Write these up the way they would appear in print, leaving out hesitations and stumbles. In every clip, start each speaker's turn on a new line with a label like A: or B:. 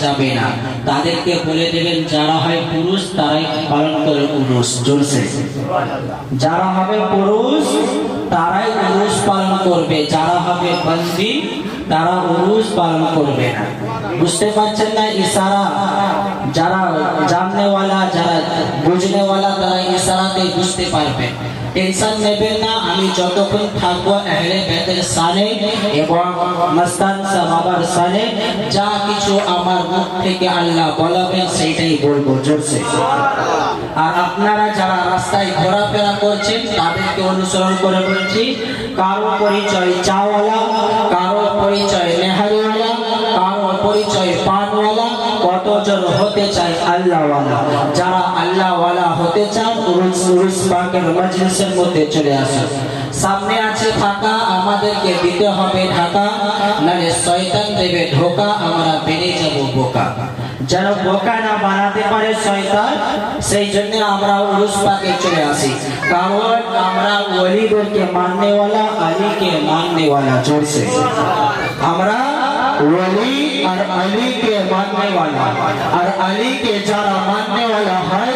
A: যাবে না, তাদেরকে বলে দেবেন যারা হয় পুরুষ তারাই পালন করে উরুস। জোরসে যারা হবে পুরুষ তারাই উরুস পালন করবে, যারা হবে বন্দী তারা উরুস পালন করবে না। বুঝতে পারছেন না ইশারা? যারা জাননেওয়ালা, যারা বুঝনেওয়ালা তারা ইশারাতে বুঝতে পারবে। টেনশন নেবেন না, আমি যতক্ষণ থাকবো আহলে বাইতের শানে এবং মস্তান সাহাবার শানে যা কিছু আমার মুখ থেকে আল্লাহ বলাবেন সেটাই বলবো। জোরসে আর আপনারা যারা রাস্তায় ঘোরাফেরা করছেন তাদেরকে অনুসরণ করে বলছি, কারো পরিচয় চাওয়ালা, কারো পরিচয় নেহারিওয়ালা, কারো পরিচয় পানওয়ালা, কতজন হতে চায় আল্লাহওয়ালা। যারা আল্লাহওয়ালা হতে চান উরুস পাকের মজলিসের মধ্যে চলে আসুন। সামনে আছে ফাঁকা, আমাদেরকে দিতে হবে ঢাকা, নালে শয়তান দেবে ধোকা, আমরা বেড়ে যাব বোকা। যেন বোকা না বানাতে পারে শয়তান, সেই জন্য আমরা উরুস পাকে চলে আসি, কারণ আমরা ওলিদেরকে মাননেওয়ালা, আলীকে মাননেওয়ালা। জোরসে আমরা ওলি আর আলীকে মাননেওয়ালা, আর আলীকে যারা মাননেওয়ালা হয়,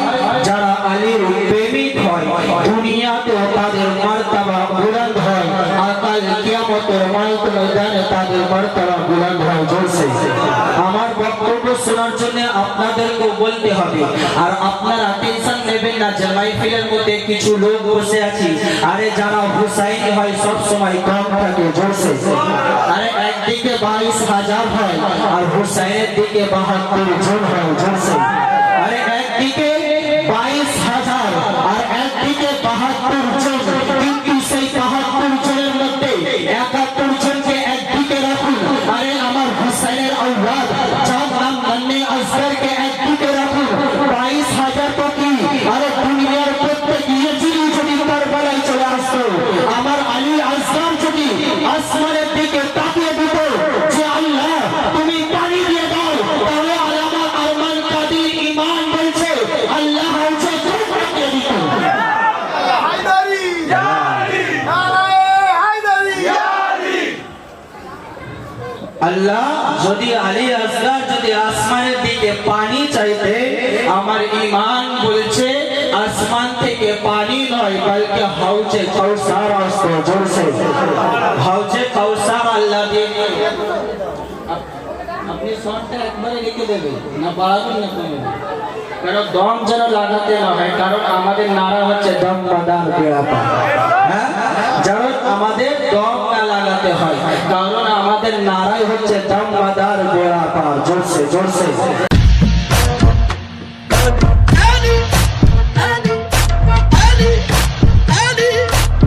A: যারা আলীর প্রেমিক হয়, দুনিয়াতে তাদের মর্তবা বুলন্দ হয়, আর কাল কিয়ামতের ময়দানে তাদের মর্তবা বুলন্দ হয়। জোরসে আমার বক্তব্য শোনার জন্য আপনাদেরকে বলতে হবে, আর আপনারা টেনশন নেবেন না যে মাহফিলের মধ্যে কিছু লোক বসে আছি, আরে যারা হুসাইন হয় সব সময় কম থাকে। জোরসে আরে একদিকে 22,000 হয় আর হুসাইনের দিকে 72 জন হয়। জোরসে আরে একদিকে 22,000 আর একদিকে 72 জন, কিন্তু সেই 72 জনের মধ্যে 71 জনকে একদিকে রাখুন। আরে আমার হুসাইনের আওলাদ যার নাম নন্নে আসগরকে একদিকে রাখুন। 22,000 তো কি, আরে দুনিয়ার প্রত্যেক ইয়েজিরি যদি কারবালায় চলে আসতো, আমার আলী আসগর যদি আসমানের দিকে তাকিয়ে দিত যে আল্লাহ তুমি পানি দিয়ে দাও, তাহলে আলামা আরমান কাদির ঈমান বলছে আল্লাহ হচ্ছে তোমরা দিয়ে দিত। হায়দারি ইয়া আলী, নারায়ে হায়দারি ইয়া আলী। আল্লাহ যদি আলী আসগর যদি আসমানের দিকে পানি চাইতে, আমার ঈমান বলছে আসমান থেকে পানি নয় বলকে হাউজে কাউসার আসতো। জোরসে হাউজে কাউসার আল্লাহ দিয়ে। আপনি শর্টটা একবারে লিখে দেবেন না, বাড়াবেন না কমবেন, কারণ দম যেন লাগাতে না হয়, কারণ আমাদের নারা হচ্ছে দম বাদার বেড়া পার। হ্যাঁ, যেন আমাদের দম না লাগাতে হয়, কারণ আমাদের নারাই হচ্ছে দম বাদার বেড়া পার। জোরসে জোরসে